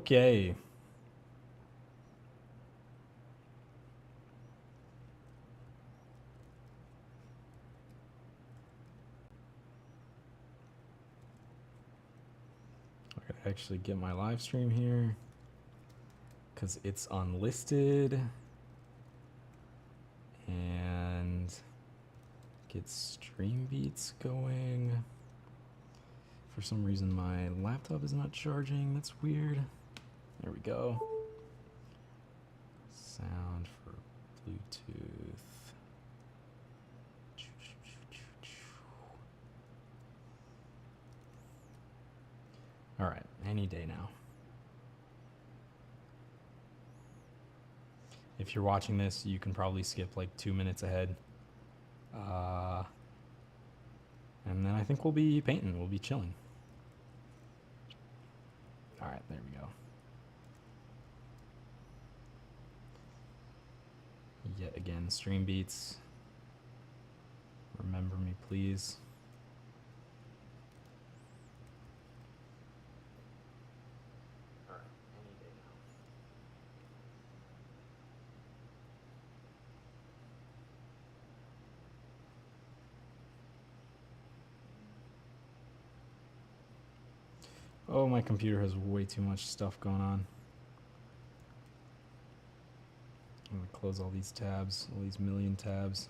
Okay. I gotta actually get my live stream here because it's unlisted. And get Streambeats going. For some reason my laptop is not charging. That's weird. There we go. Sound for Bluetooth. All right, any day now. If you're watching this, you can probably skip like 2 minutes ahead. And then I think we'll be painting, we'll be chilling. All right, there we go. Yet again, Streambeats. Remember me, please. All right, any day now. Oh, my computer has way too much stuff going on. I'm gonna close all these tabs, all these million tabs.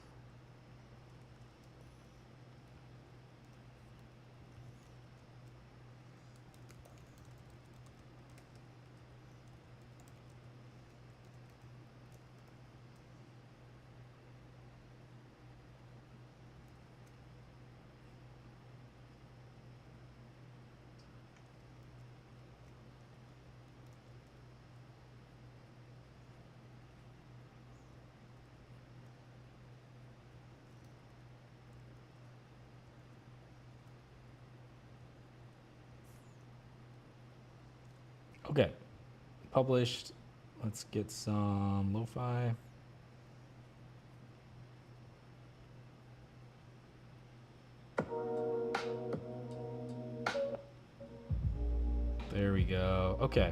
Okay, published. Let's get some lo-fi. There we go. Okay.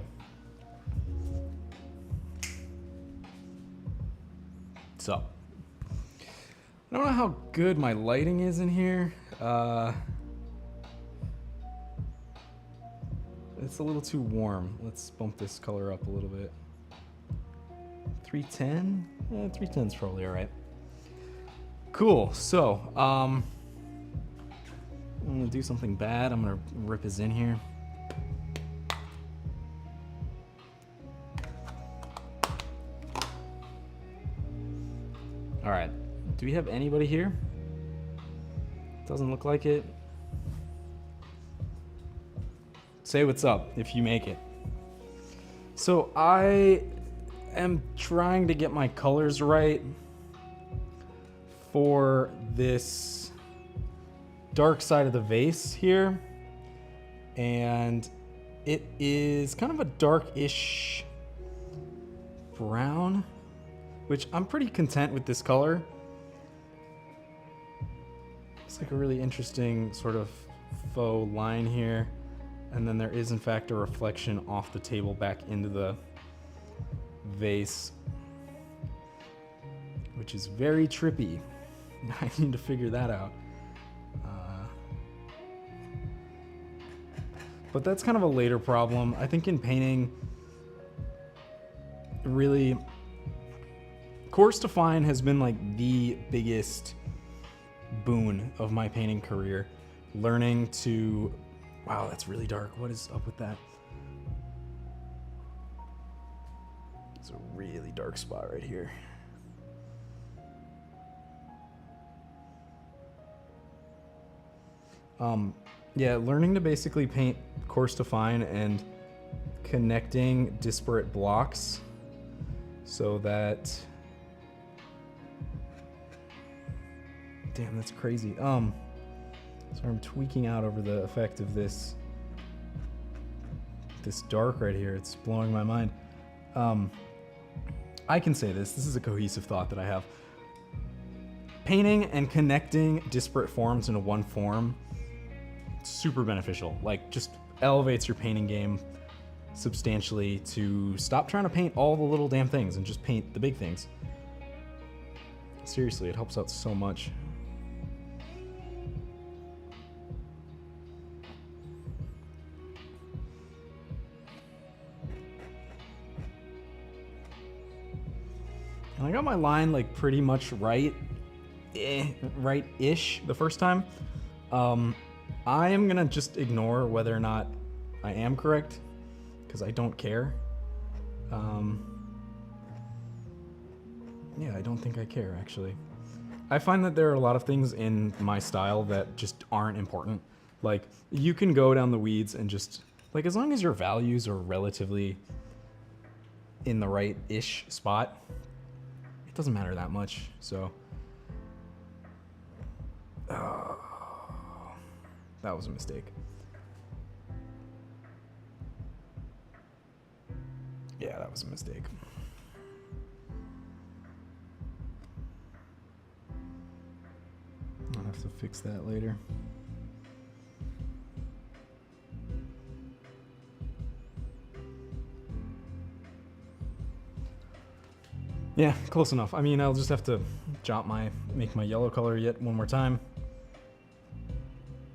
So, I don't know how good my lighting is in here. It's a little too warm. Let's bump this color up a little bit. 310? Yeah, 310 is probably all right. Cool. So, I'm gonna do something bad. I'm gonna rip his in here. All right. Do we have anybody here? Doesn't look like it. Say what's up if you make it. So I am trying to get my colors right for this dark side of the vase here. And it is kind of a dark-ish brown, which I'm pretty content with this color. It's like a really interesting sort of faux line here. And then there is in fact a reflection off the table back into the vase, which is very trippy. I need to figure that out. But that's kind of a later problem. I think in painting, really, Coarse to Fine has been like the biggest boon of my painting career. Learning to, wow, that's really dark. What is up with that? It's a really dark spot right here. Yeah, learning to basically paint Coarse to Fine and connecting disparate blocks so that, damn, that's crazy. So I'm tweaking out over the effect of this dark right here. It's blowing my mind. I can say this is a cohesive thought that I have. Painting and connecting disparate forms into one form, super beneficial. Like, just elevates your painting game substantially to stop trying to paint all the little damn things and just paint the big things. Seriously, it helps out so much. And I got my line like pretty much right-ish the first time. I am gonna just ignore whether or not I am correct, because I don't care. Yeah, I don't think I care, actually. I find that there are a lot of things in my style that just aren't important. Like, you can go down the weeds and just, like, as long as your values are relatively in the right-ish spot, it doesn't matter that much, so. That was a mistake. Yeah, that was a mistake. I'll have to fix that later. Yeah, close enough. I mean, I'll just have to make my yellow color yet one more time.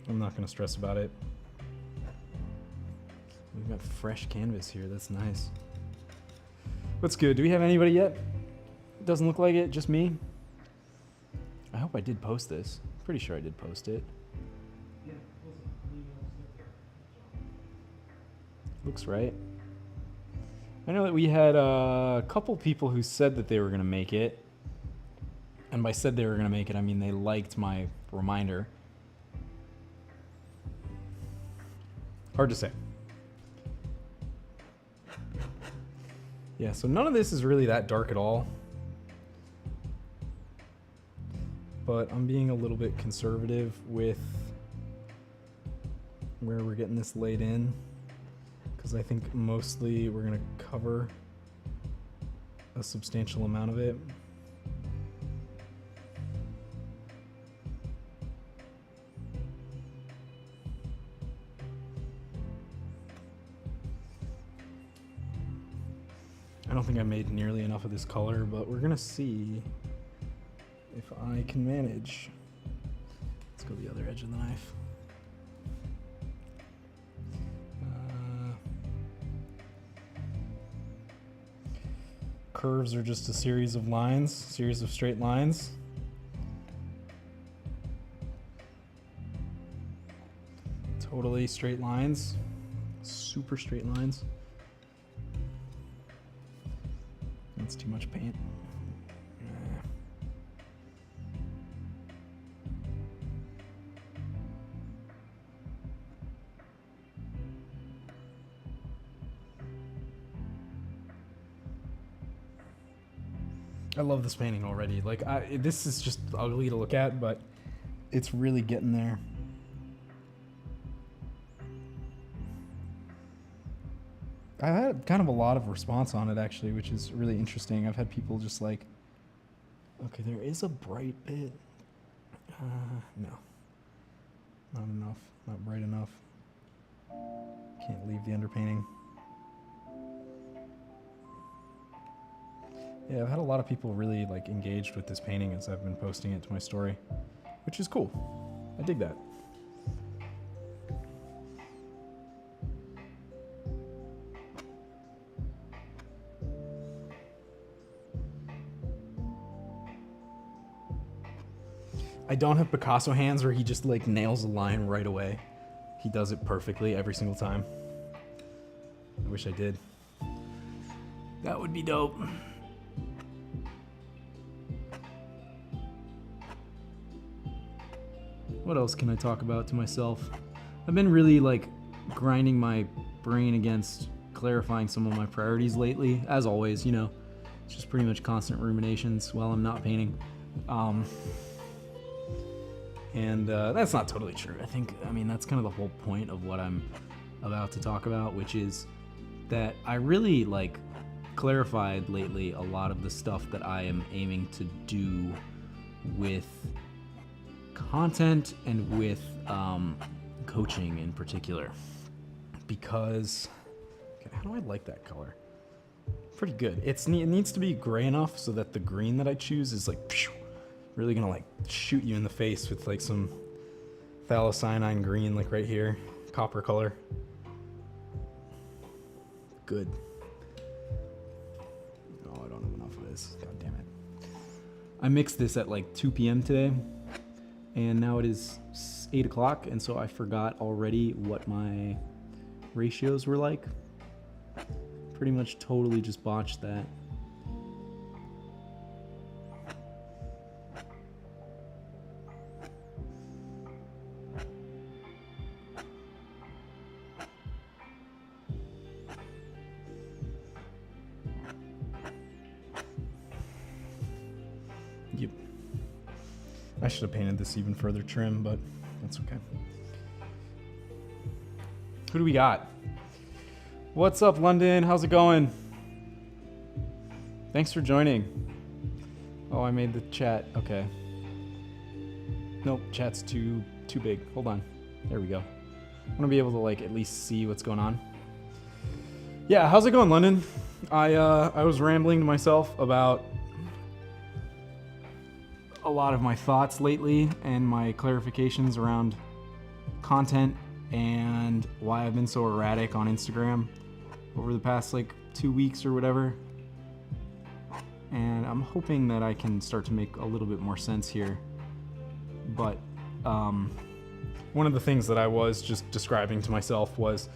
I'm not gonna stress about it. We've got fresh canvas here, that's nice. What's good? Do we have anybody yet? Doesn't look like it, just me. I hope I did post this. Pretty sure I did post it. Looks right. I know that we had a couple people who said that they were gonna make it. And by said they were gonna make it, I mean they liked my reminder. Hard to say. Yeah, so none of this is really that dark at all. But I'm being a little bit conservative with where we're getting this laid in, because I think mostly we're going to cover a substantial amount of it. I don't think I made nearly enough of this color, but we're gonna see if I can manage. Let's go the other edge of the knife. Curves are just a series of lines, series of straight lines. Totally straight lines, super straight lines. That's too much paint. I love this painting already. Like, this is just ugly to look at, but it's really getting there. I've had kind of a lot of response on it, actually, which is really interesting. I've had people just like, okay, there is a bright bit. No. Not enough. Not bright enough. Can't leave the underpainting. Yeah, I've had a lot of people really like engaged with this painting as I've been posting it to my story, which is cool. I dig that. I don't have Picasso hands where he just like nails a line right away. He does it perfectly every single time. I wish I did. That would be dope. What else can I talk about to myself? I've been really like grinding my brain against clarifying some of my priorities lately. As always, you know, it's just pretty much constant ruminations while I'm not painting. And that's not totally true. I mean, that's kind of the whole point of what I'm about to talk about, which is that I really like clarified lately a lot of the stuff that I am aiming to do with content and with coaching in particular, because Okay, how do I like that color? Pretty good. It needs to be gray enough so that the green that I choose is like phew, really gonna like shoot you in the face with like some phthalocyanine green, like right here, copper color. Good. Oh, I don't have enough of this. God damn it. I mixed this at like 2 p.m. today, and now it is 8 o'clock, and so I forgot already what my ratios were like. Pretty much totally just botched that. Yep. I should have painted this even further trim, but that's okay. Who do we got? What's up, London? How's it going? Thanks for joining. Oh, I made the chat. Okay. Nope, chat's too big. Hold on. There we go. I want to be able to like at least see what's going on. Yeah, how's it going, London? I was rambling to myself about a lot of my thoughts lately and my clarifications around content and why I've been so erratic on Instagram over the past like 2 weeks or whatever. And I'm hoping that I can start to make a little bit more sense here. But one of the things that I was just describing to myself was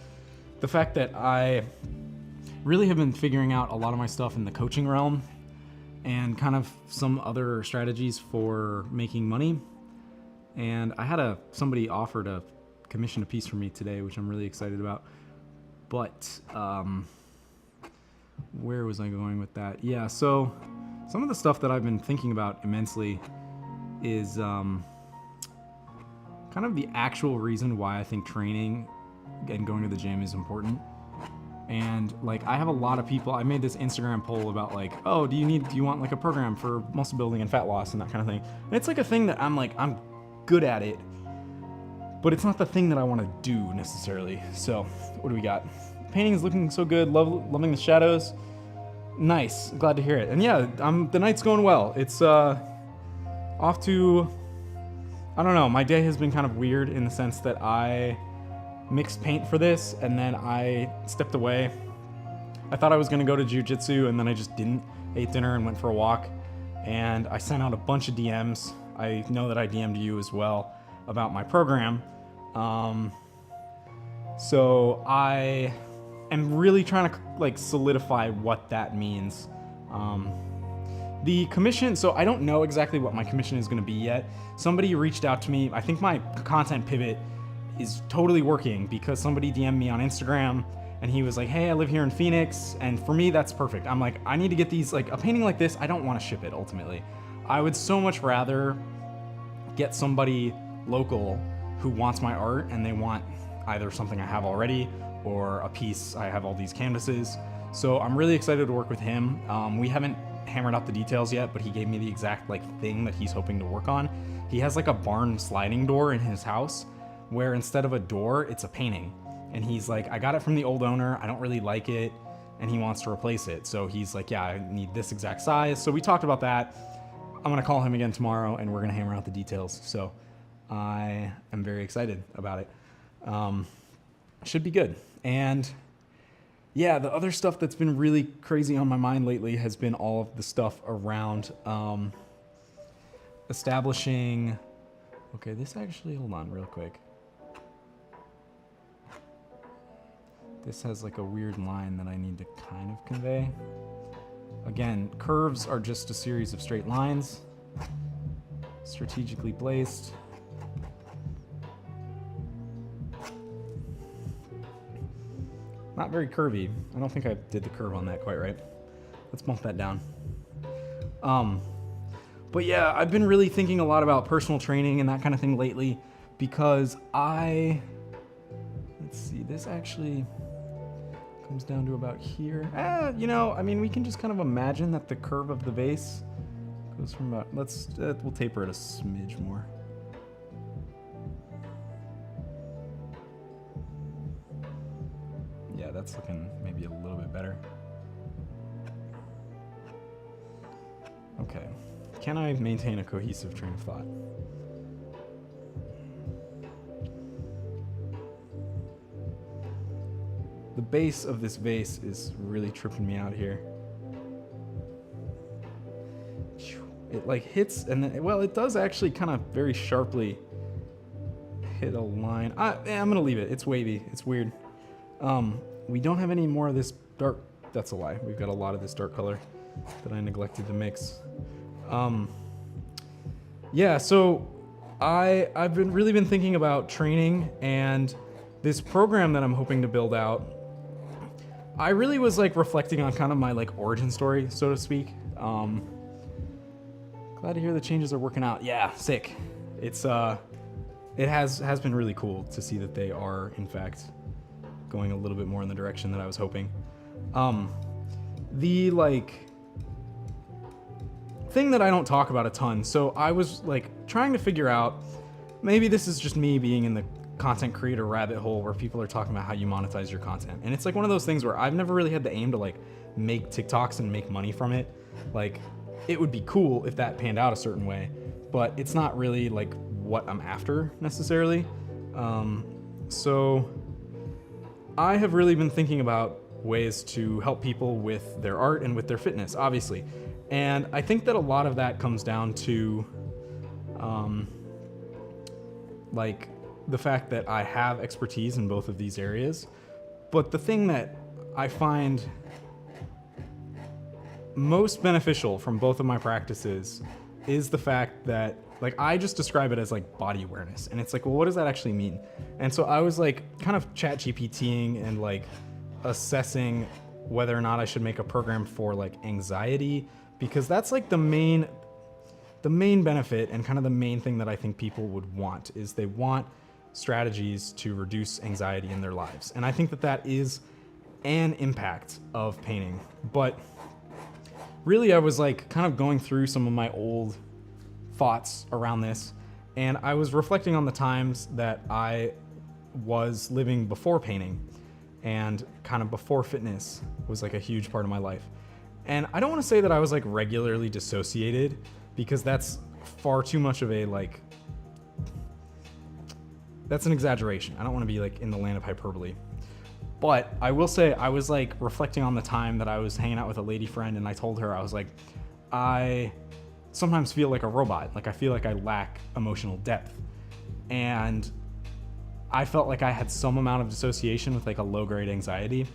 the fact that I really have been figuring out a lot of my stuff in the coaching realm and kind of some other strategies for making money. And I had somebody offer to commission a piece for me today, which I'm really excited about. But where was I going with that? Yeah, so some of the stuff that I've been thinking about immensely is kind of the actual reason why I think training and going to the gym is important. And like, I have a lot of people, I made this Instagram poll about like, oh, do you want like a program for muscle building and fat loss and that kind of thing. And it's like a thing that I'm good at it, but it's not the thing that I want to do necessarily. So what do we got? Painting is looking so good. Loving the shadows. Nice. Glad to hear it. And yeah, the night's going well. It's off to, I don't know. My day has been kind of weird in the sense that I mixed paint for this and then I stepped away. I thought I was going to go to jiu-jitsu and then I just didn't. Ate dinner and went for a walk. And I sent out a bunch of DMs. I know that I DM'd you as well about my program. So I am really trying to like solidify what that means. The commission, so I don't know exactly what my commission is going to be yet. Somebody reached out to me. I think my content pivot is totally working because somebody DM'd me on Instagram and he was like, hey, I live here in Phoenix. And for me, that's perfect. I'm like, I need to get these, like a painting like this, I don't want to ship it ultimately. I would so much rather get somebody local who wants my art and they want either something I have already or a piece. I have all these canvases. So I'm really excited to work with him. We haven't hammered out the details yet, but he gave me the exact like thing that he's hoping to work on. He has like a barn sliding door in his house where instead of a door, it's a painting. And he's like, I got it from the old owner. I don't really like it. And he wants to replace it. So he's like, yeah, I need this exact size. So we talked about that. I'm going to call him again tomorrow and we're going to hammer out the details. So I am very excited about it. Should be good. And yeah, the other stuff that's been really crazy on my mind lately has been all of the stuff around establishing. Okay, this actually, hold on real quick. This has like a weird line that I need to kind of convey. Again, curves are just a series of straight lines, strategically placed. Not very curvy. I don't think I did the curve on that quite right. Let's bump that down. But yeah, I've been really thinking a lot about personal training and that kind of thing lately because let's see, this actually comes down to about here. You know, I mean, we can just kind of imagine that the curve of the vase goes from about, we'll taper it a smidge more. Yeah, that's looking maybe a little bit better. Okay. Can I maintain a cohesive train of thought? The base of this vase is really tripping me out here. It like hits, and then, well, it does actually kind of very sharply hit a line. I'm gonna leave it. It's wavy. It's weird. We don't have any more of this dark. That's a lie. We've got a lot of this dark color that I neglected to mix. Yeah. So I've really been thinking about training and this program that I'm hoping to build out. I really was like reflecting on kind of my like origin story, so to speak. Glad to hear the changes are working out. Yeah, sick. It's it has been really cool to see that they are in fact going a little bit more in the direction that I was hoping. The like thing that I don't talk about a ton. So I was like trying to figure out, maybe this is just me being in the content creator rabbit hole where people are talking about how you monetize your content. And it's like one of those things where I've never really had the aim to like make TikToks and make money from it. Like it would be cool if that panned out a certain way, but it's not really like what I'm after necessarily. So I have really been thinking about ways to help people with their art and with their fitness, obviously. And I think that a lot of that comes down to like the fact that I have expertise in both of these areas. But the thing that I find most beneficial from both of my practices is the fact that like I just describe it as like body awareness. And it's like, well, what does that actually mean? And so I was like kind of chat GPTing and like assessing whether or not I should make a program for like anxiety, because that's like the main benefit and kind of the main thing that I think people would want is they want strategies to reduce anxiety in their lives. And I think that that is an impact of painting. But really I was like kind of going through some of my old thoughts around this, and I was reflecting on the times that I was living before painting and kind of before fitness was like a huge part of my life. And I don't want to say that I was like regularly dissociated, because that's far too much of a like, that's an exaggeration. I don't want to be like in the land of hyperbole. But I will say I was like reflecting on the time that I was hanging out with a lady friend, and I told her, I was like, I sometimes feel like a robot. Like I feel like I lack emotional depth. And I felt like I had some amount of dissociation with like a low-grade anxiety.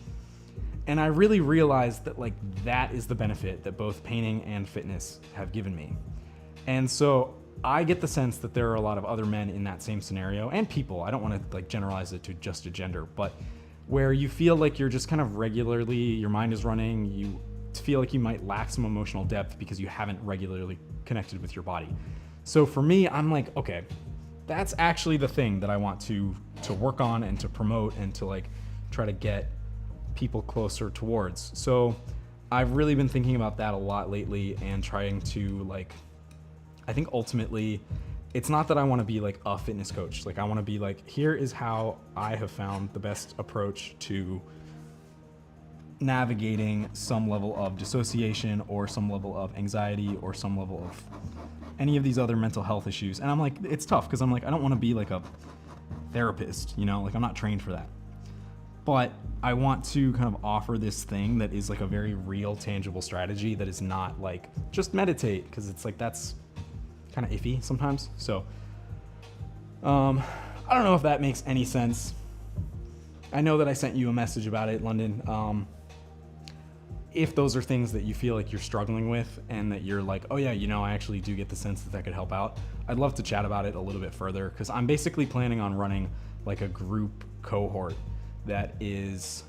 And I really realized that like that is the benefit that both painting and fitness have given me. And so I get the sense that there are a lot of other men in that same scenario, and people, I don't want to like generalize it to just a gender, but where you feel like you're just kind of regularly, your mind is running, you feel like you might lack some emotional depth because you haven't regularly connected with your body. So for me, I'm like, okay, that's actually the thing that I want to work on and to promote and to like try to get people closer towards. So I've really been thinking about that a lot lately and trying to like, I think ultimately it's not that I want to be like a fitness coach. Like I want to be like, here is how I have found the best approach to navigating some level of dissociation or some level of anxiety or some level of any of these other mental health issues. And I'm like, it's tough because I'm like, I don't want to be like a therapist, you know, like I'm not trained for that. But I want to kind of offer this thing that is like a very real, tangible strategy that is not like just meditate, because it's like that's kind of iffy sometimes. So I don't know if that makes any sense. I know that I sent you a message about it, London. If those are things that you feel like you're struggling with and that you're like, oh yeah, you know, I actually do get the sense that that could help out, I'd love to chat about it a little bit further, because I'm basically planning on running like a group cohort that is,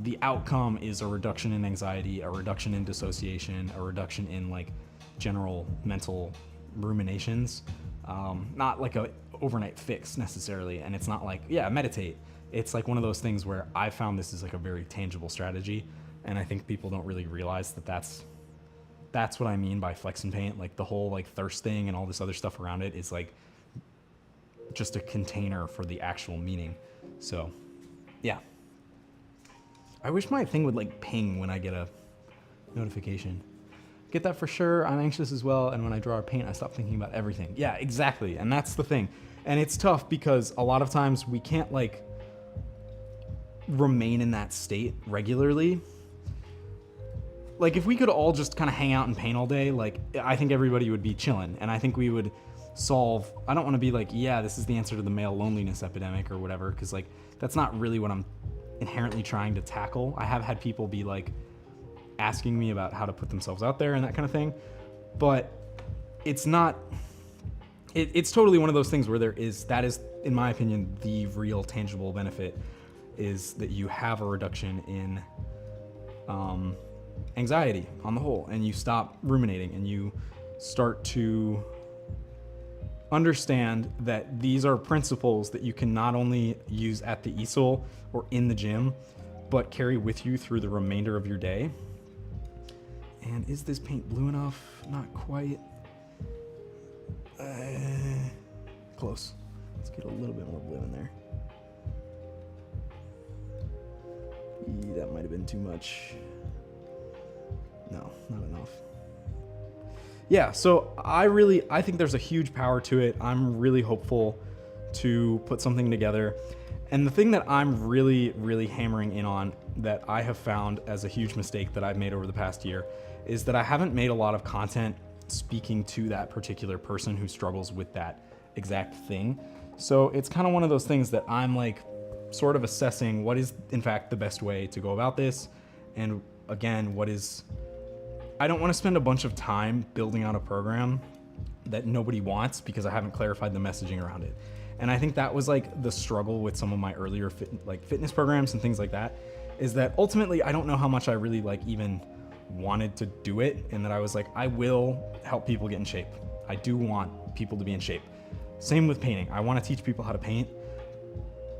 the outcome is a reduction in anxiety, a reduction in dissociation, a reduction in like general mental ruminations. Not like a overnight fix necessarily. And it's not like, yeah, meditate. It's like one of those things where I found this is like a very tangible strategy. And I think people don't really realize that that's what I mean by flex and paint. Like the whole like thirst thing and all this other stuff around it is like just a container for the actual meaning. So yeah. I wish my thing would like ping when I get a notification. Get that for sure. I'm anxious as well. And when I draw or paint, I stop thinking about everything. Yeah, exactly. And that's the thing. And it's tough because a lot of times we can't like remain in that state regularly. Like if we could all just kind of hang out and paint all day, like I think everybody would be chilling. And I think we would solve, I don't want to be like, yeah, this is the answer to the male loneliness epidemic or whatever. Cause like, that's not really what I'm inherently trying to tackle. I have had people be like asking me about how to put themselves out there and that kind of thing. But it's not, it's totally one of those things where that is, in my opinion, the real tangible benefit is that you have a reduction in anxiety on the whole, and you stop ruminating and you start to understand that these are principles that you can not only use at the easel or in the gym, but carry with you through the remainder of your day. And is this paint blue enough? Not quite. Close. Let's get a little bit more blue in there. That might have been too much. No, not enough. Yeah, so I think there's a huge power to it. I'm really hopeful to put something together. And the thing that I'm really, really hammering in on that I have found as a huge mistake that I've made over the past year is that I haven't made a lot of content speaking to that particular person who struggles with that exact thing. So it's kind of one of those things that I'm like sort of assessing what is in fact the best way to go about this. And again, I don't want to spend a bunch of time building out a program that nobody wants because I haven't clarified the messaging around it. And I think that was like the struggle with some of my earlier fitness programs and things like that, is that ultimately I don't know how much I really like even wanted to do it, and that I was like, I will help people get in shape. I do want people to be in shape. Same with painting. I want to teach people how to paint,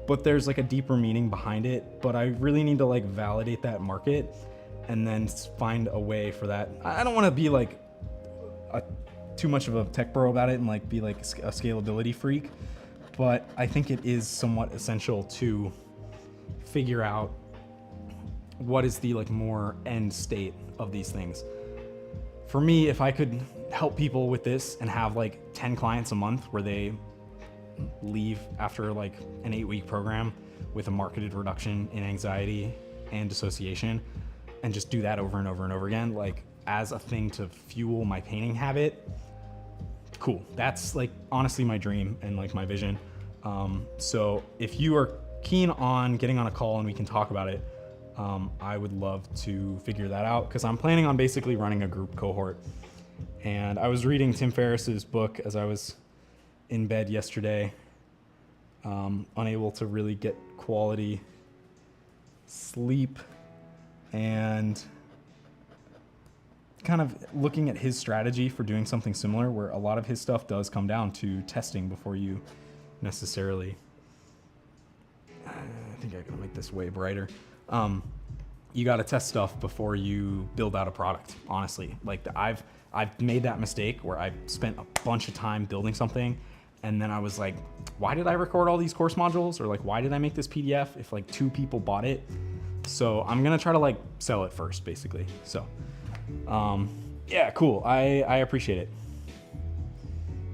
but there's like a deeper meaning behind it. But I really need to like validate that market and then find a way for that. I don't want to be like too much of a tech bro about it and like be like a scalability freak, but I think it is somewhat essential to figure out what is the like more end state of these things. For me, if I could help people with this and have like 10 clients a month where they leave after like an 8-week program with a marketed reduction in anxiety and dissociation, and just do that over and over and over again, like as a thing to fuel my painting habit, cool. That's like honestly my dream and like my vision. So if you are keen on getting on a call and we can talk about it, I would love to figure that out, because I'm planning on basically running a group cohort. And I was reading Tim Ferriss's book as I was in bed yesterday, unable to really get quality sleep, and kind of looking at his strategy for doing something similar, where a lot of his stuff does come down to testing before you necessarily, I think I can make this way brighter. You got to test stuff before you build out a product, honestly. Like I've made that mistake where I spent a bunch of time building something, and then I was like, why did I record all these course modules? Or like, why did I make this PDF if like 2 people bought it? So I'm going to try to like sell it first, basically. So, yeah, cool. I appreciate it.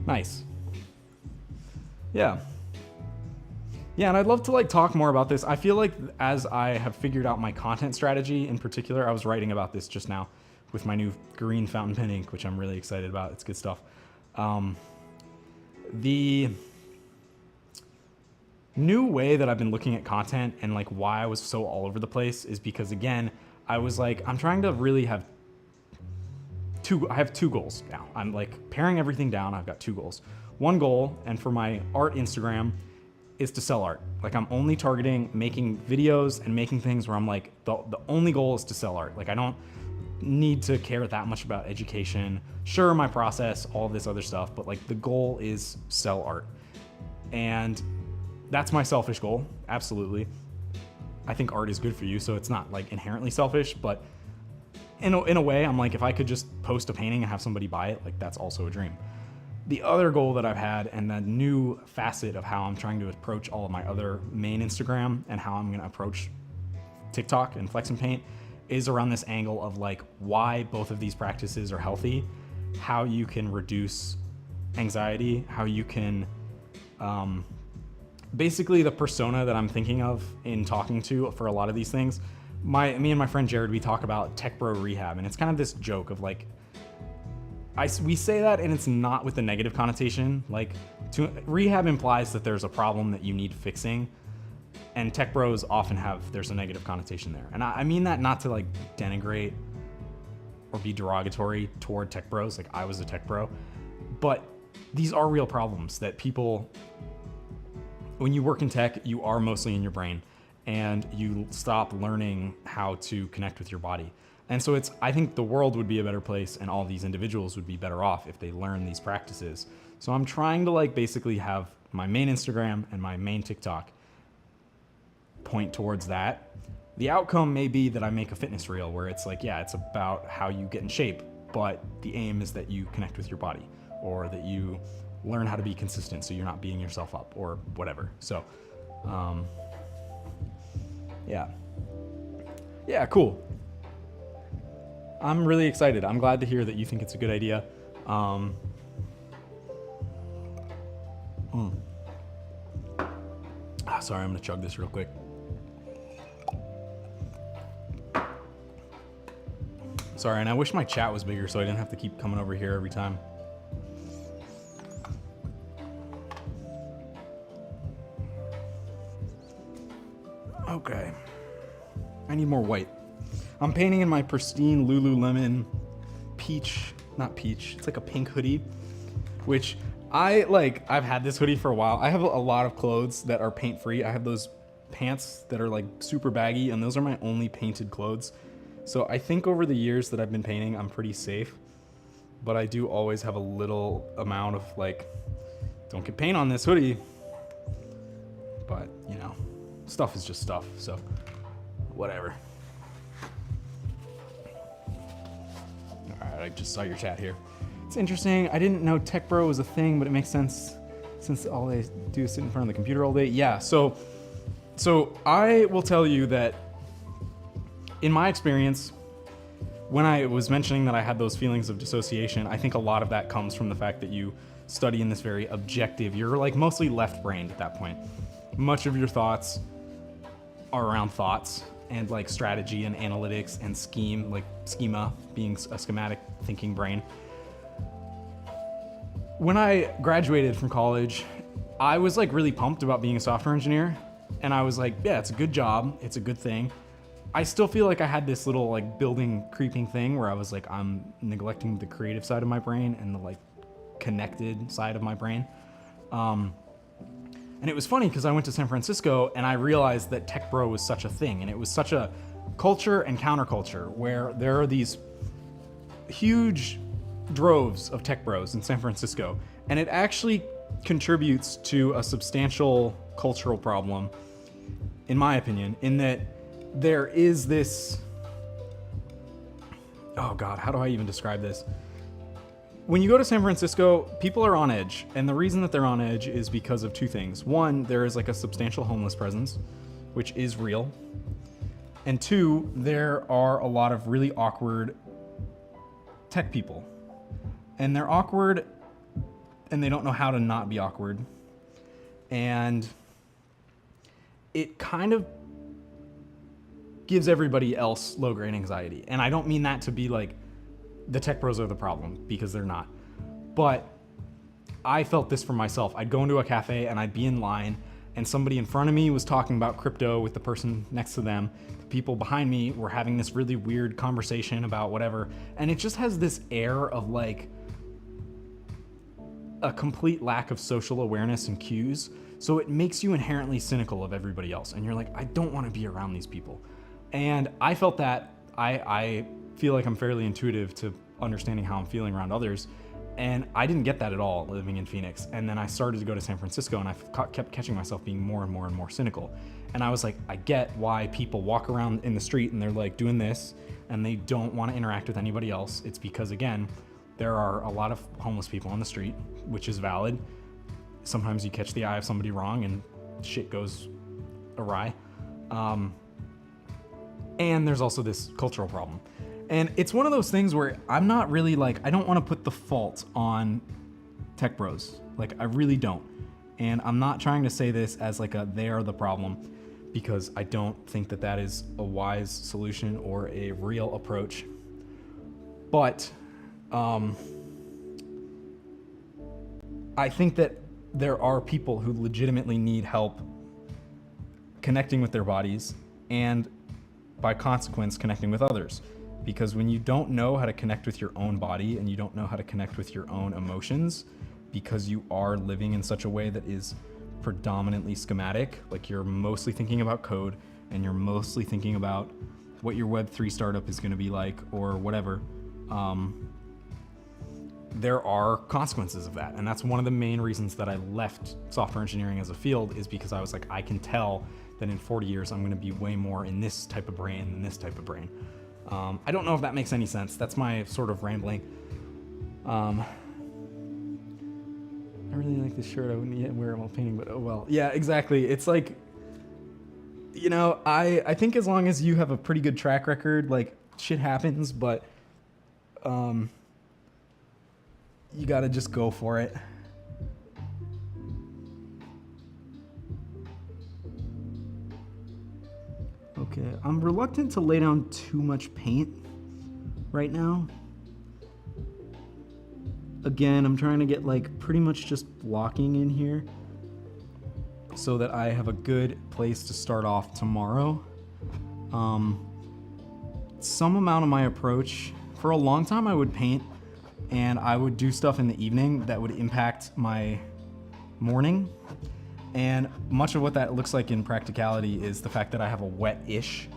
Nice. Yeah. Yeah, and I'd love to like talk more about this. I feel like as I have figured out my content strategy in particular, I was writing about this just now with my new green fountain pen ink, which I'm really excited about. It's good stuff. The new way that I've been looking at content and like why I was so all over the place is because, again, I was like, I'm trying to really have I have 2 goals now. I'm like paring everything down. I've got 2 goals. One goal, and for my art Instagram, is to sell art. Like I'm only targeting making videos and making things where I'm like, the only goal is to sell art. Like I don't need to care that much about education. Sure, my process, all of this other stuff, but like the goal is sell art. And that's my selfish goal, absolutely. I think art is good for you, so it's not like inherently selfish, but in a way, I'm like, if I could just post a painting and have somebody buy it, like that's also a dream. The other goal that I've had, and the new facet of how I'm trying to approach all of my other main Instagram and how I'm going to approach TikTok and Flex and Paint is around this angle of like why both of these practices are healthy, how you can reduce anxiety, how you can basically the persona that I'm thinking of in talking to for a lot of these things. Me and my friend Jared, we talk about tech bro rehab, and it's kind of this joke of like, we say that and it's not with the negative connotation. Like rehab implies that there's a problem that you need fixing, and tech bros often there's a negative connotation there. And I mean that not to like denigrate or be derogatory toward tech bros, like I was a tech bro, but these are real problems that people, when you work in tech, you are mostly in your brain and you stop learning how to connect with your body. And so I think the world would be a better place and all these individuals would be better off if they learn these practices. So I'm trying to like basically have my main Instagram and my main TikTok point towards that. The outcome may be that I make a fitness reel where it's like, yeah, it's about how you get in shape, but the aim is that you connect with your body or that you learn how to be consistent so you're not beating yourself up or whatever. So, yeah, cool. I'm really excited. I'm glad to hear that you think it's a good idea. Sorry, I'm gonna chug this real quick. Sorry, and I wish my chat was bigger so I didn't have to keep coming over here every time. Okay. I need more white. I'm painting in my pristine Lululemon not peach, it's like a pink hoodie, which I've had this hoodie for a while. I have a lot of clothes that are paint free. I have those pants that are like super baggy, and those are my only painted clothes. So I think over the years that I've been painting, I'm pretty safe, but I do always have a little amount of like, don't get paint on this hoodie. But you know, stuff is just stuff, so whatever. All right, I just saw your chat here. It's interesting. I didn't know tech bro was a thing, but it makes sense since all they do is sit in front of the computer all day. Yeah, so I will tell you that in my experience, when I was mentioning that I had those feelings of dissociation, I think a lot of that comes from the fact that you study in this very objective, you're like mostly left-brained at that point. Much of your thoughts are around thoughts and like strategy and analytics and schema being a schematic thinking brain. When I graduated from college, I was like really pumped about being a software engineer, and I was like, yeah, it's a good job, it's a good thing. I still feel like I had this little like creeping thing where I was like, I'm neglecting the creative side of my brain and the like connected side of my brain. And it was funny because I went to San Francisco and I realized that tech bro was such a thing, and it was such a culture and counterculture where there are these huge droves of tech bros in San Francisco, and it actually contributes to a substantial cultural problem, in my opinion, in that there is this, oh God, how do I even describe this? When you go to San Francisco, people are on edge, and the reason that they're on edge is because of two things. One, there is like a substantial homeless presence, which is real. And two, there are a lot of really awkward tech people. And they're awkward, and they don't know how to not be awkward. And it kind of gives everybody else low-grade anxiety. And I don't mean that to be like, the tech bros are the problem, because they're not. But I felt this for myself. I'd go into a cafe and I'd be in line, and somebody in front of me was talking about crypto with the person next to them. The people behind me were having this really weird conversation about whatever. And it just has this air of like a complete lack of social awareness and cues. So it makes you inherently cynical of everybody else. And you're like, I don't want to be around these people. And I felt that. I feel like I'm fairly intuitive to understanding how I'm feeling around others. And I didn't get that at all living in Phoenix. And then I started to go to San Francisco, and I kept catching myself being more and more and more cynical. And I was like, I get why people walk around in the street and they're like doing this and they don't want to interact with anybody else. It's because, again, there are a lot of homeless people on the street, which is valid. Sometimes you catch the eye of somebody wrong and shit goes awry. And there's also this cultural problem. And it's one of those things where I'm not really like, I don't want to put the fault on tech bros. Like, I really don't. And I'm not trying to say this as like a they are the problem, because I don't think that that is a wise solution or a real approach. But I think that there are people who legitimately need help connecting with their bodies and by consequence connecting with others. Because when you don't know how to connect with your own body and you don't know how to connect with your own emotions, because you are living in such a way that is predominantly schematic, like you're mostly thinking about code and you're mostly thinking about what your Web3 startup is going to be like or whatever, there are consequences of that. And that's one of the main reasons that I left software engineering as a field, is because I was like, I can tell that in 40 years I'm going to be way more in this type of brain than this type of brain. I don't know if that makes any sense. That's my sort of rambling. I really like this shirt. I wouldn't yet wear it while painting, but oh well. Yeah, exactly. It's like, you know, I think as long as you have a pretty good track record, like shit happens, but you gotta just go for it. Okay, I'm reluctant to lay down too much paint right now. Again, I'm trying to get like pretty much just blocking in here so that I have a good place to start off tomorrow. Some amount of my approach, for a long time I would paint and I would do stuff in the evening that would impact my morning. And much of what that looks like in practicality is the fact that I have a wet-ish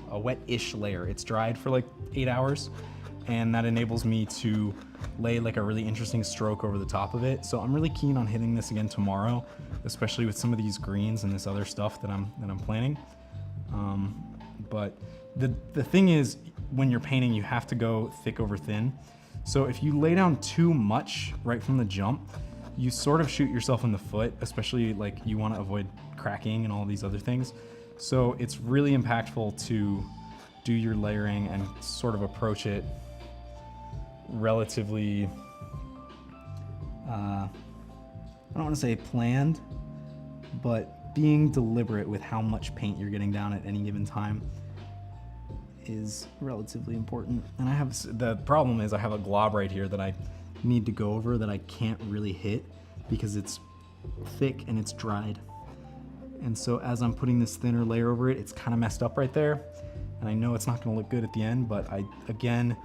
layer. It's dried for like 8 hours, and that enables me to lay like a really interesting stroke over the top of it. So I'm really keen on hitting this again tomorrow, especially with some of these greens and this other stuff that I'm planning. But the thing is, when you're painting, you have to go thick over thin. So if you lay down too much right from the jump, you sort of shoot yourself in the foot, especially like you want to avoid cracking and all these other things. So it's really impactful to do your layering and sort of approach it relatively, I don't want to say planned, but being deliberate with how much paint you're getting down at any given time is relatively important. And the problem is I have a glob right here that I need to go over that I can't really hit because it's thick and it's dried. And so as I'm putting this thinner layer over it, it's kind of messed up right there. And I know it's not going to look good at the end, but again,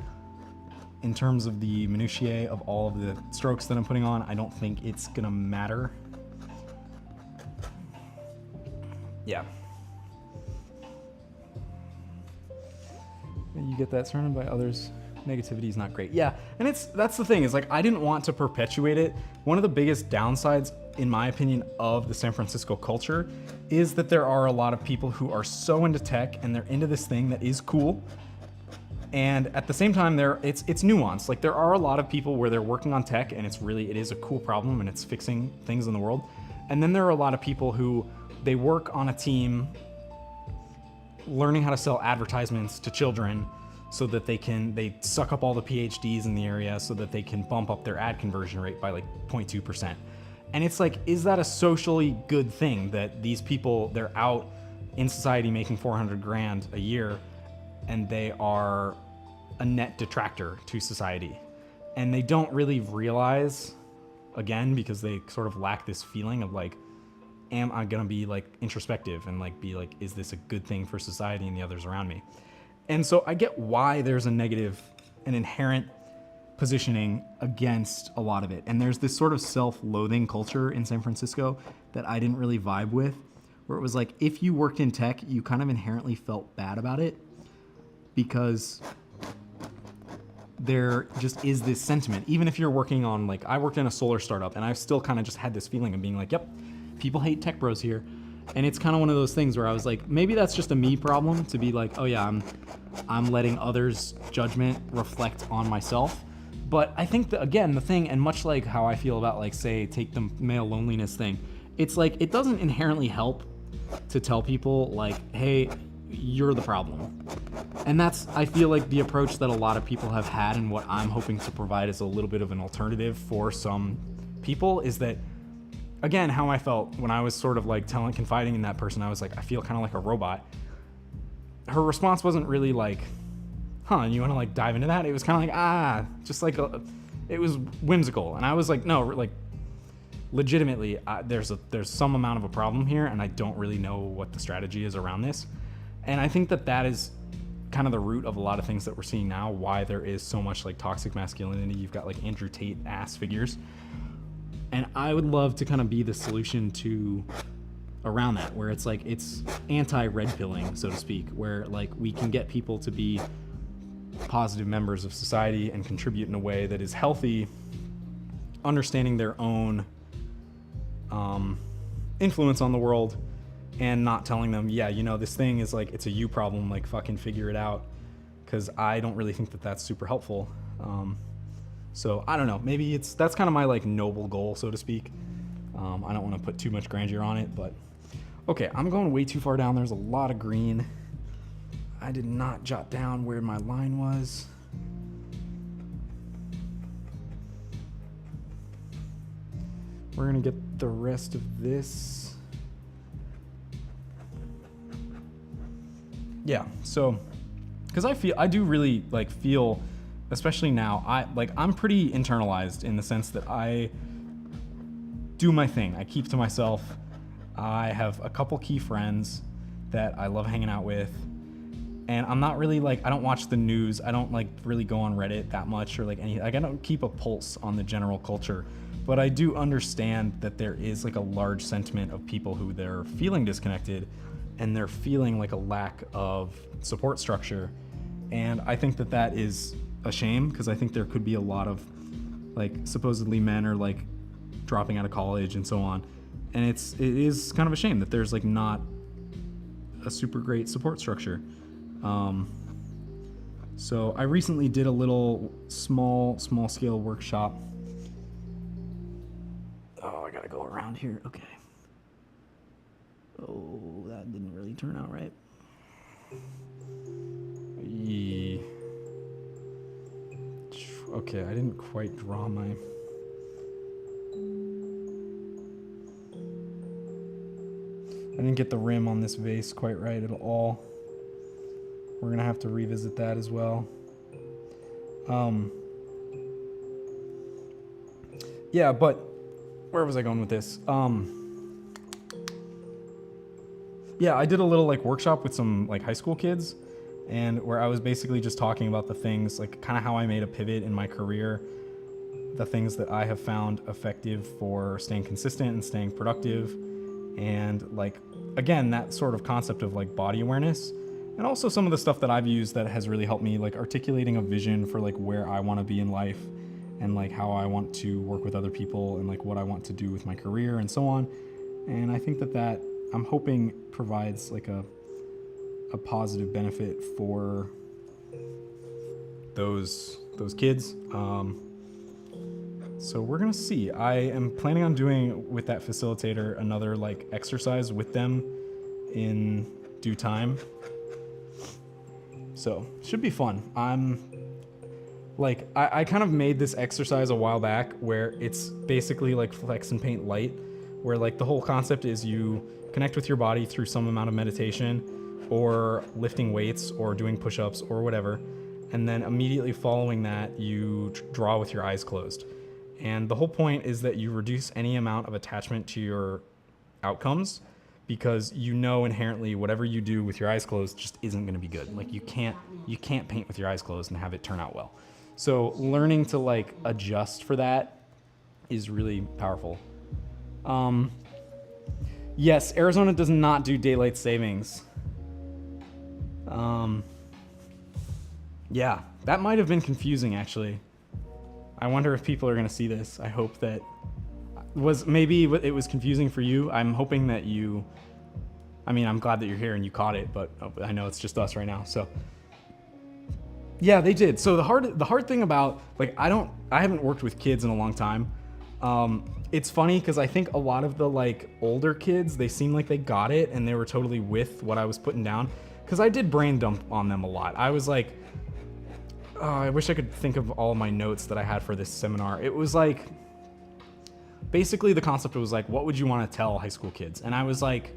in terms of the minutiae of all of the strokes that I'm putting on, I don't think it's going to matter. Yeah. You get that surrounded by others. Negativity is not great. Yeah, and that's the thing, is like I didn't want to perpetuate it. One of the biggest downsides, in my opinion, of the San Francisco culture is that there are a lot of people who are so into tech and they're into this thing that is cool. And at the same time, it's nuanced. Like there are a lot of people where they're working on tech and it is a cool problem and it's fixing things in the world. And then there are a lot of people who they work on a team learning how to sell advertisements to children so that they suck up all the PhDs in the area so that they can bump up their ad conversion rate by like 0.2%. And it's like, is that a socially good thing that these people, they're out in society making 400 grand a year and they are a net detractor to society? And they don't really realize, again, because they sort of lack this feeling of like, am I gonna be like introspective and like be like, is this a good thing for society and the others around me? And so I get why there's an inherent positioning against a lot of it. And there's this sort of self-loathing culture in San Francisco that I didn't really vibe with, where it was like, if you worked in tech, you kind of inherently felt bad about it because there just is this sentiment. Even if you're working on, like, I worked in a solar startup and I still kind of just had this feeling of being like, yep, people hate tech bros here. And it's kind of one of those things where I was like, maybe that's just a me problem to be like, oh yeah, I'm letting others' judgment reflect on myself. But I think that, again, the thing, and much like how I feel about, like, say, take the male loneliness thing, it's like, it doesn't inherently help to tell people like, hey, you're the problem. And that's, I feel like, the approach that a lot of people have had, and what I'm hoping to provide as a little bit of an alternative for some people is that, again, how I felt when I was sort of like confiding in that person. I was like, I feel kind of like a robot. Her response wasn't really like, huh, and you want to like dive into that? It was kind of like, just like it was whimsical. And I was like, no, like legitimately, there's some amount of a problem here, and I don't really know what the strategy is around this. And I think that is kind of the root of a lot of things that we're seeing now, why there is so much like toxic masculinity. You've got like Andrew Tate ass figures. And I would love to kind of be the solution to around that, where it's like, it's anti-red pilling, so to speak, where like we can get people to be positive members of society and contribute in a way that is healthy, understanding their own influence on the world, and not telling them, yeah, you know, this thing is like, it's a you problem, like fucking figure it out, because I don't really think that that's super helpful. So I don't know, maybe that's kind of my like noble goal, so to speak. I don't want to put too much grandeur on it, but okay, I'm going way too far down. There's a lot of green. I did not jot down where my line was. We're gonna get the rest of this. Yeah, so, because I do really like feel, especially now, I'm pretty internalized in the sense that I do my thing. I keep to myself. I have a couple key friends that I love hanging out with, and I'm not really like, I don't watch the news. I don't like really go on Reddit that much, or like I don't keep a pulse on the general culture, but I do understand that there is like a large sentiment of people who they're feeling disconnected, and they're feeling like a lack of support structure. And I think that is a shame, because I think there could be a lot of like supposedly men are like dropping out of college and so on, and it is kind of a shame that there's like not a super great support structure. So I recently did a little small scale workshop. Oh, I gotta go around here. Okay. Oh, that didn't really turn out right. Yeah. Okay, I didn't quite draw my... I didn't get the rim on this vase quite right at all. We're gonna have to revisit that as well. Yeah, but where was I going with this? Yeah, I did a little like workshop with some like high school kids, and where I was basically just talking about the things, like kind of how I made a pivot in my career, the things that I have found effective for staying consistent and staying productive, and like, again, that sort of concept of like body awareness, and also some of the stuff that I've used that has really helped me, like articulating a vision for like where I want to be in life, and like how I want to work with other people, and like what I want to do with my career and so on. And I think that I'm hoping provides like a positive benefit for those kids. So we're gonna see. I am planning on doing with that facilitator another like exercise with them in due time. So should be fun. I kind of made this exercise a while back where it's basically like Flex and Paint Light, where like the whole concept is you connect with your body through some amount of meditation or lifting weights or doing push-ups or whatever, and then immediately following that you draw with your eyes closed. And the whole point is that you reduce any amount of attachment to your outcomes, because you know inherently whatever you do with your eyes closed just isn't going to be good. Like you can't paint with your eyes closed and have it turn out well. So learning to like adjust for that is really powerful. Yes, Arizona does not do daylight savings. Yeah, that might have been confusing actually. I wonder if people are going to see this. I hope that maybe it was confusing for you. I'm hoping that I'm glad that you're here and you caught it, but I know it's just us right now. So yeah, they did. So the hard thing about, like, I haven't worked with kids in a long time. It's funny because I think a lot of the like older kids, they seem like they got it and they were totally with what I was putting down. because I did brain dump on them a lot. I was like, oh, I wish I could think of all my notes that I had for this seminar. It was like, basically the concept was like, what would you want to tell high school kids? And I was like,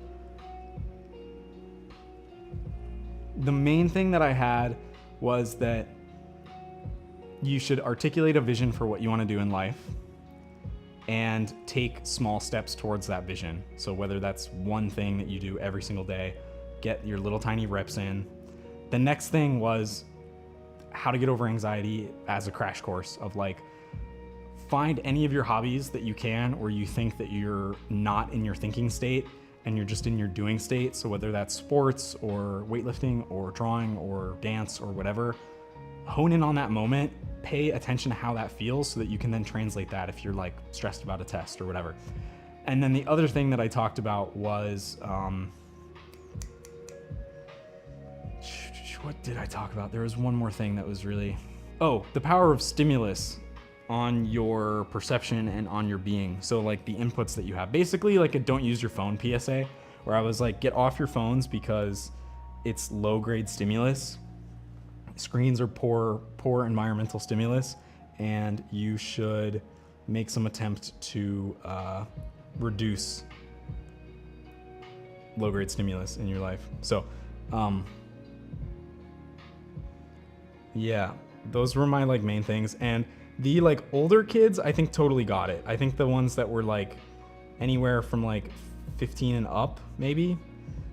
the main thing that I had was that you should articulate a vision for what you want to do in life and take small steps towards that vision. So whether that's one thing that you do every single day, get your little tiny reps in. The next thing was how to get over anxiety as a crash course of like, find any of your hobbies that you can, or you think that you're not in your thinking state and you're just in your doing state. So whether that's sports or weightlifting or drawing or dance or whatever, hone in on that moment, pay attention to how that feels so that you can then translate that if you're like stressed about a test or whatever. And then the other thing that I talked about was, what did I talk about? There was one more thing that was really, the power of stimulus on your perception and on your being. So like the inputs that you have, basically like a don't use your phone PSA, where I was like, get off your phones because it's low grade stimulus. Screens are poor environmental stimulus, and you should make some attempt to reduce low grade stimulus in your life. So, yeah, those were my like main things. And the like older kids, I think totally got it. I think the ones that were like anywhere from like 15 and up, maybe,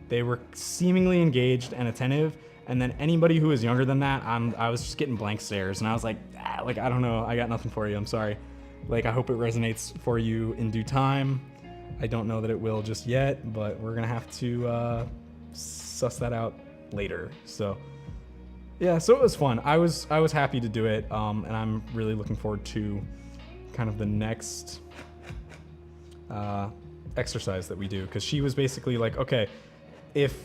they were seemingly engaged and attentive. And then anybody who was younger than that, I was just getting blank stares, and I was like, like, I don't know, I got nothing for you, I'm sorry. Like, I hope it resonates for you in due time. I don't know that it will just yet, but we're gonna have to suss that out later. So yeah, so it was fun. I was happy to do it, and I'm really looking forward to kind of the next exercise that we do, because she was basically like, okay, if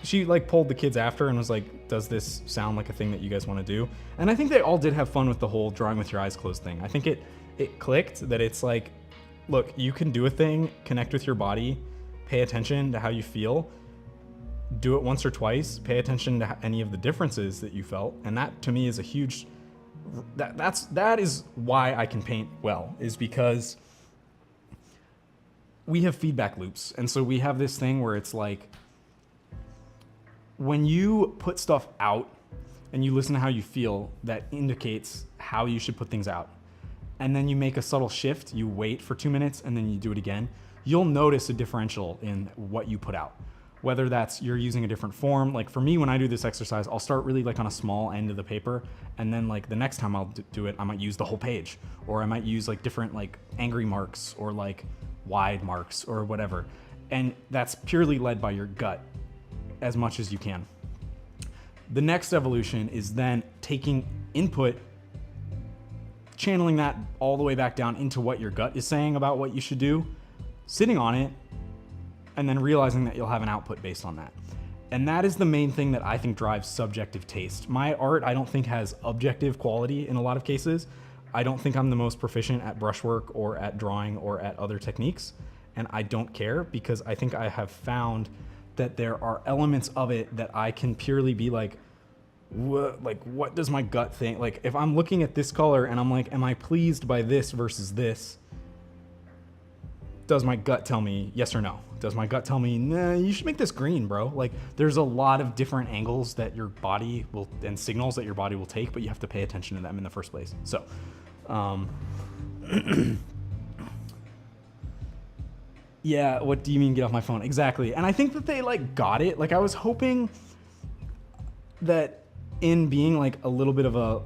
she like pulled the kids after and was like, does this sound like a thing that you guys want to do? And I think they all did have fun with the whole drawing with your eyes closed thing. I think it clicked that it's like, look, you can do a thing, connect with your body, pay attention to how you feel, do it once or twice, pay attention to any of the differences that you felt. And that to me is a huge, that is why I can paint well, is because we have feedback loops. And so we have this thing where it's like, when you put stuff out and you listen to how you feel, that indicates how you should put things out. And then you make a subtle shift, you wait for 2 minutes and then you do it again, you'll notice a differential in what you put out. Whether that's you're using a different form. Like for me, when I do this exercise, I'll start really like on a small end of the paper, and then like the next time I'll do it, I might use the whole page, or I might use like different like angry marks or like wide marks or whatever. And that's purely led by your gut as much as you can. The next evolution is then taking input, channeling that all the way back down into what your gut is saying about what you should do, sitting on it, and then realizing that you'll have an output based on that. And that is the main thing that I think drives subjective taste. My art, I don't think, has objective quality in a lot of cases. I don't think I'm the most proficient at brushwork or at drawing or at other techniques, and I don't care, because I think I have found that there are elements of it that I can purely be like, what does my gut think? Like if I'm looking at this color and I'm like, am I pleased by this versus this? Does my gut tell me yes or no? Does my gut tell me, nah, you should make this green, bro? Like there's a lot of different angles that your body will, and signals that your body will take, but you have to pay attention to them in the first place. So, yeah, what do you mean get off my phone? Exactly. And I think that they like got it. Like I was hoping that in being like a little bit of a,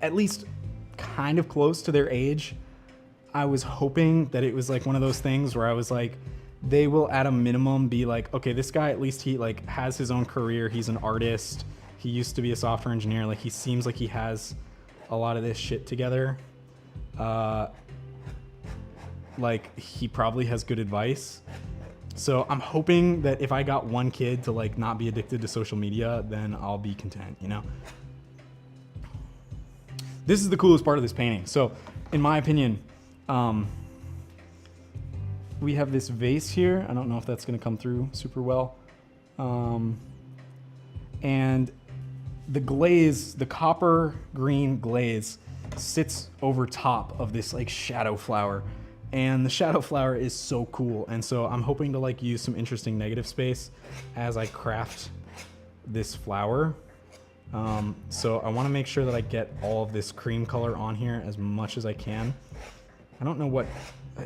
at least kind of close to their age, I was hoping that it was like one of those things where I was like, they will at a minimum be like, okay, this guy, at least he like has his own career. He's an artist. He used to be a software engineer. Like he seems like he has a lot of this shit together. Like he probably has good advice. So I'm hoping that if I got one kid to like not be addicted to social media, then I'll be content, you know? This is the coolest part of this painting. So in my opinion, we have this vase here. I don't know if that's gonna come through super well. And the glaze, the copper green glaze, sits over top of this like shadow flower. And the shadow flower is so cool. And so I'm hoping to like use some interesting negative space as I craft this flower. So I want to make sure that I get all of this cream color on here as much as I can. I don't know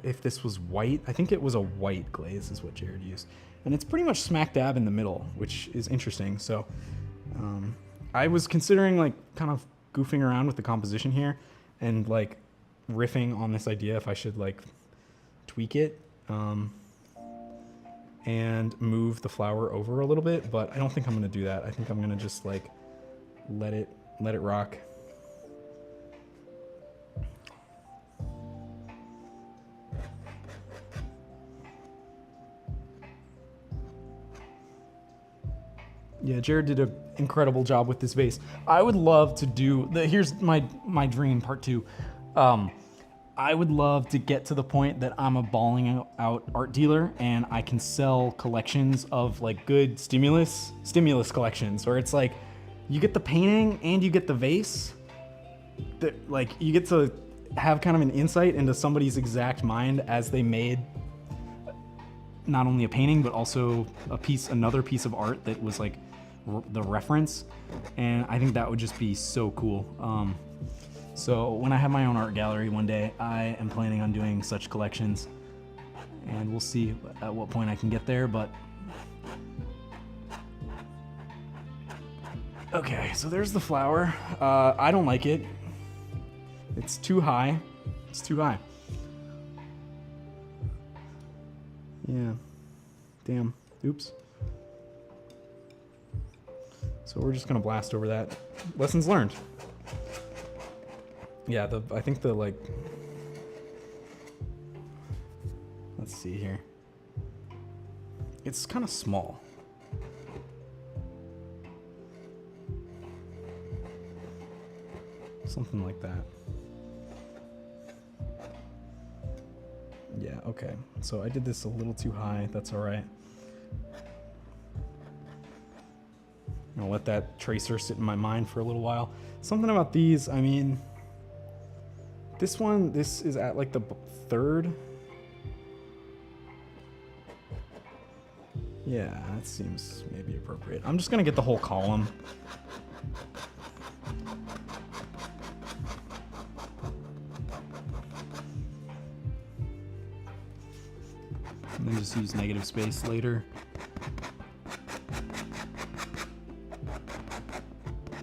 if this was white. I think it was a white glaze is what Jared used. And it's pretty much smack dab in the middle, which is interesting. So I was considering like kind of goofing around with the composition here and like riffing on this idea if I should like tweak it and move the flower over a little bit, but I don't think I'm gonna do that. I think I'm gonna just like let it rock. Yeah, Jared did an incredible job with this vase. I would love to do here's my dream part 2. I would love to get to the point that I'm a balling out art dealer and I can sell collections of like good stimulus collections where it's like you get the painting and you get the vase. That like you get to have kind of an insight into somebody's exact mind as they made not only a painting but also another piece of art that was like the reference, and I think that would just be so cool. So when I have my own art gallery one day, I am planning on doing such collections, and we'll see at what point I can get there, but okay, so there's the flower. I don't like it. It's too high. It's too high. Yeah. Damn. Oops. So we're just gonna blast over that. Lessons learned. Yeah, I think the like, let's see here. It's kind of small. Something like that. Yeah, okay. So I did this a little too high. That's all right. I'll let that tracer sit in my mind for a little while. Something about these, I mean, this is at like the 3rd. Yeah, that seems maybe appropriate. I'm just gonna get the whole column. And then just use negative space later.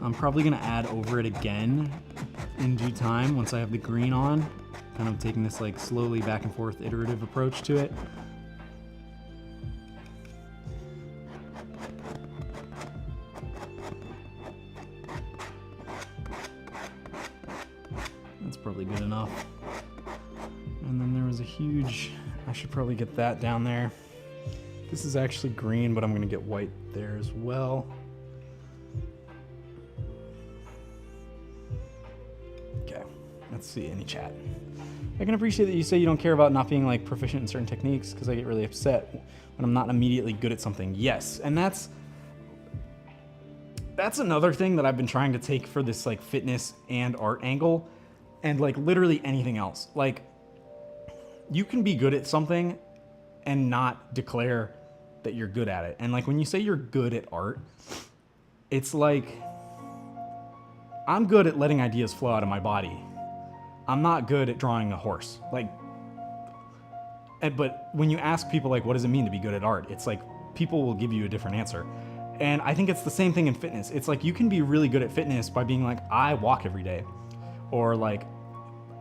I'm probably gonna add over it again in due time once I have the green on. Kind of taking this like slowly back and forth iterative approach to it. That's probably good enough. And then there was a huge, I should probably get that down there. This is actually green, but I'm gonna get white there as well. Okay, let's see, any chat. I can appreciate that you say you don't care about not being like proficient in certain techniques because I get really upset when I'm not immediately good at something. Yes, and that's another thing that I've been trying to take for this like fitness and art angle and like literally anything else. Like you can be good at something and not declare that you're good at it. And like when you say you're good at art, it's like I'm good at letting ideas flow out of my body. I'm not good at drawing a horse. But when you ask people like, what does it mean to be good at art? It's like people will give you a different answer. And I think it's the same thing in fitness. It's like you can be really good at fitness by being like, I walk every day. Or like,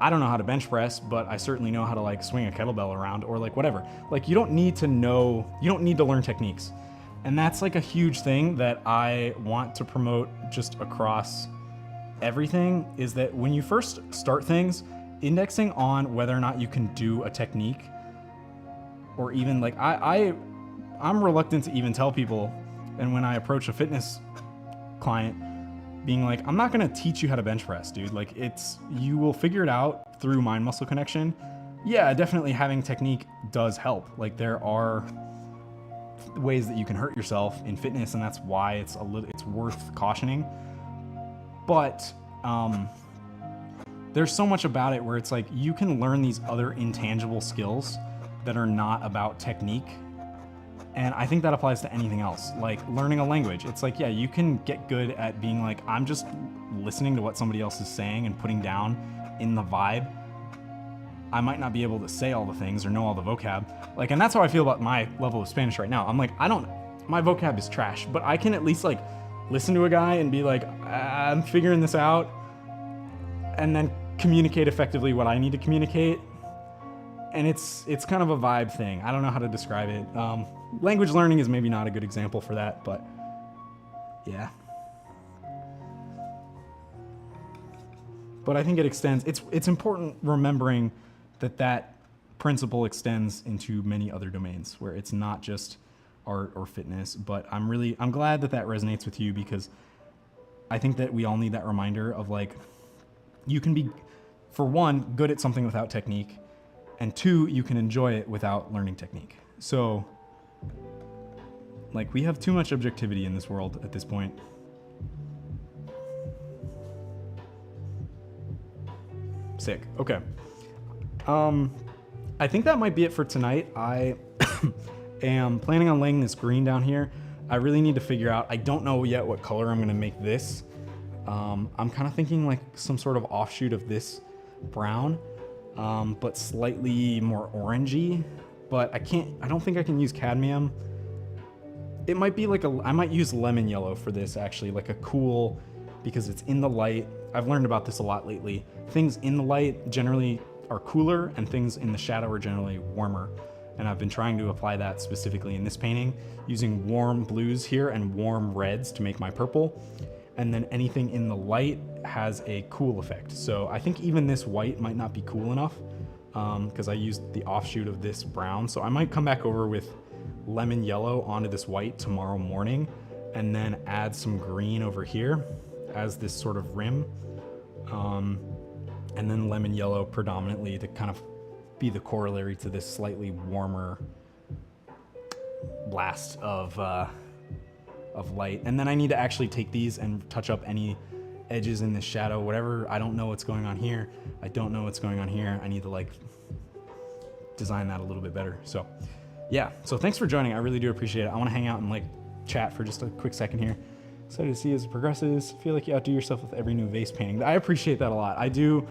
I don't know how to bench press, but I certainly know how to like swing a kettlebell around or like whatever. Like you don't need to learn techniques. And that's like a huge thing that I want to promote just across everything, is that when you first start things, indexing on whether or not you can do a technique, or even like I'm reluctant to even tell people, and when I approach a fitness client, being like, I'm not gonna teach you how to bench press, dude. Like you will figure it out through mind muscle connection. Yeah, definitely having technique does help. Like there are ways that you can hurt yourself in fitness, and that's why it's worth cautioning. But there's so much about it where it's like you can learn these other intangible skills that are not about technique. And I think that applies to anything else, like learning a language. It's like, yeah, you can get good at being like, I'm just listening to what somebody else is saying and putting down in the vibe. I might not be able to say all the things or know all the vocab. Like, and that's how I feel about my level of Spanish right now. I'm like, my vocab is trash, but I can at least like listen to a guy and be like, I'm figuring this out, and then communicate effectively what I need to communicate. And it's kind of a vibe thing. I don't know how to describe it. Language learning is maybe not a good example for that, but yeah. But I think it extends. It's important remembering that principle extends into many other domains where it's not just art or fitness. But I'm glad that resonates with you, because I think that we all need that reminder of like, you can be, for one, good at something without technique, and two, you can enjoy it without learning technique. So, like, we have too much objectivity in this world at this point. Sick. Okay. I think that might be it for tonight. I am planning on laying this green down here. I really need to figure out, I don't know yet what color I'm going to make this. I'm kind of thinking like some sort of offshoot of this brown, but slightly more orangey. But I don't think I can use cadmium. It might be like I might use lemon yellow for this, actually, like a cool, because it's in the light. I've learned about this a lot lately. Things in the light generally are cooler, and things in the shadow are generally warmer. And I've been trying to apply that specifically in this painting, using warm blues here and warm reds to make my purple. And then anything in the light has a cool effect. So I think even this white might not be cool enough, because I used the offshoot of this brown. So I might come back over with lemon yellow onto this white tomorrow morning, and then add some green over here as this sort of rim. And then lemon yellow predominantly to kind of be the corollary to this slightly warmer blast of light. And then I need to actually take these and touch up any edges in the shadow, whatever. I don't know what's going on here. I don't know what's going on here. I need to like design that a little bit better. So yeah, so thanks for joining. I really do appreciate it. I want to hang out and like chat for just a quick second here. Excited to see as it progresses. Feel like you outdo yourself with every new vase painting. I appreciate that a lot. I do.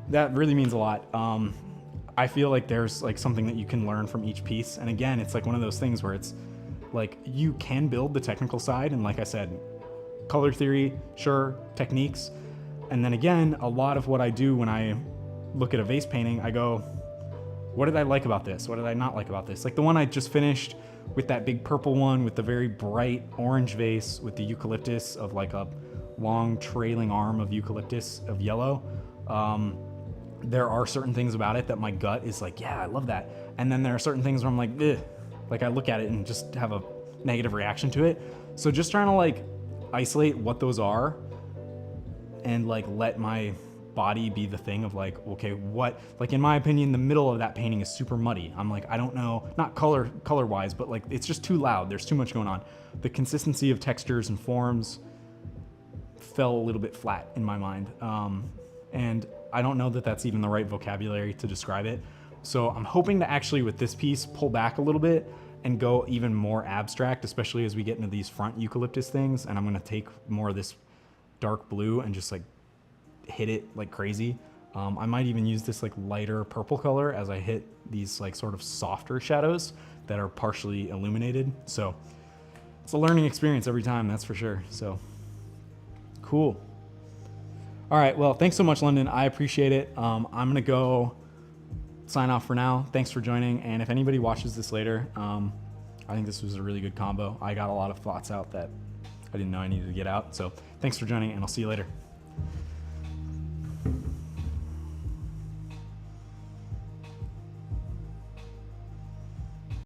That really means a lot. I feel like there's like something that you can learn from each piece. And again, it's like one of those things where it's like you can build the technical side. And like I said, color theory, sure, techniques. And then again, a lot of what I do when I look at a vase painting, I go, what did I like about this? What did I not like about this? Like the one I just finished with that big purple one with the very bright orange vase with the eucalyptus of like a long trailing arm of eucalyptus of yellow. There are certain things about it that my gut is like, yeah, I love that. And then there are certain things where I'm like, ugh. Like I look at it and just have a negative reaction to it. So just trying to like isolate what those are and like let my body be the thing of like, okay, what, like in my opinion, the middle of that painting is super muddy. I'm like, I don't know, not color wise, but like it's just too loud. There's too much going on. The consistency of textures and forms fell a little bit flat in my mind. And I don't know that that's even the right vocabulary to describe it. So I'm hoping to actually with this piece pull back a little bit and go even more abstract, especially as we get into these front eucalyptus things. And I'm gonna take more of this dark blue and just like hit it like crazy. I might even use this like lighter purple color as I hit these like sort of softer shadows that are partially illuminated. So it's a learning experience every time, that's for sure. So cool. All right, well, thanks so much, London. I appreciate it. I'm gonna go sign off for now. Thanks for joining. And if anybody watches this later, I think this was a really good combo. I got a lot of thoughts out that I didn't know I needed to get out. So thanks for joining, and I'll see you later.